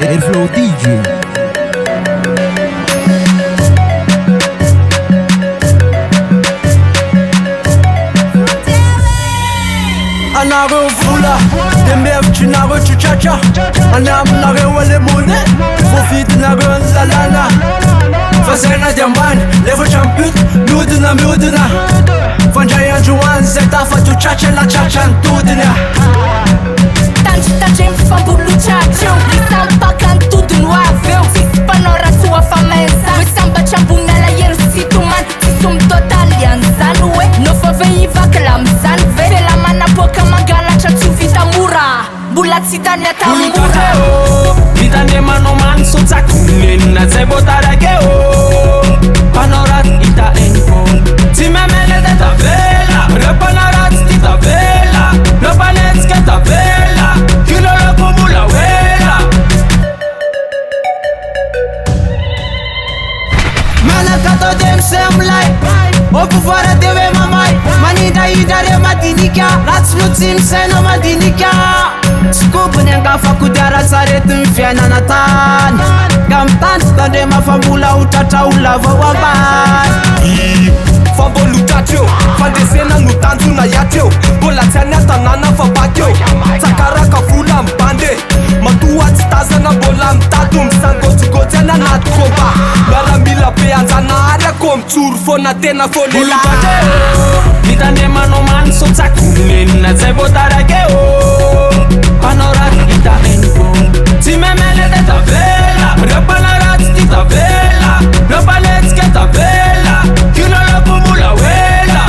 Airflow DJ. Anaro fula, demevchi naro chuchacha. Anam naro wale mone, profit naro lalala. Fazena diamban, levo champut, muduna. Fanjaya juan, zeta fatu chacha la chachan tudina. Tá gente fambulu tchau. Samba canto tudo no avião. Se panora sua famosa. Mas samba chambunga la yer si tu man. Se sum total yanzan we. No fa vei va kalamzan. Vere la mana poca magala cha tu vita mura. Bulatsi tanya tambura. Vitane mano man so takunen na zebotara ke o. Panorat ita enko. Si me mele de tabela. Repanarat sti tabela. Repanets ke tabela. Kilo la kumula wela. Mana kato dem semlai. Opu fara dewe mamai. Manida idare madinika. Rats lutim seno madinika. Scoop nenga fakudara saretu mfiana natan. Gamtan stande mafambula utata ulava waban. Fambolu tatio, fandesena nutanzu na yatio. Bola tanya tanana fabakio. Takaraka fula mpande. Matua tstaza na bola mtatu. Msango tugotena na tkomba. Garamila peanza na aria kom turfo na tena folela. Mitane mano man so takunen na zebotara ke o. Panorat ita enko. Si me mele de tabela. Repanarat sti tabela. Repanets ke tabela. Kilo la kumula wela.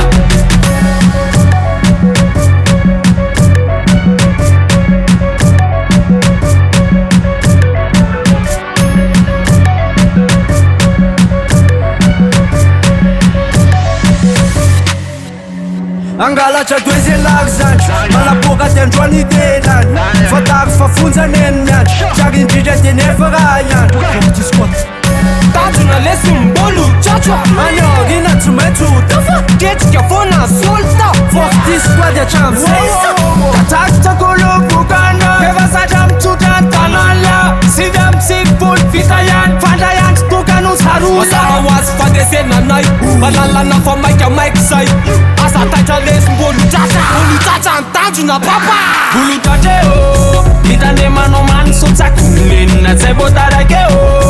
Angala cha tweze lakzan. Mala poka ten Johnny Delan. Fatar fafunza nenyan. Chagin jija tenefarayan. Forti squat. Tantu na lesi mbolu chacha. Anyo gina tumetu. Get ya fona solta. Forti squad ya champs. Attack takolo bukana. Keva sa jam tutan tanala. Sidam sikbul fitayan. Fandayan tukanu sarula. Wasara was fadese na nai. Balala na for Mike side. Asa tacha les mbolu chacha. Mbolu chacha tantu na papa. Bulu chacha o. Mitane mano man so takunen na zebotara ke o.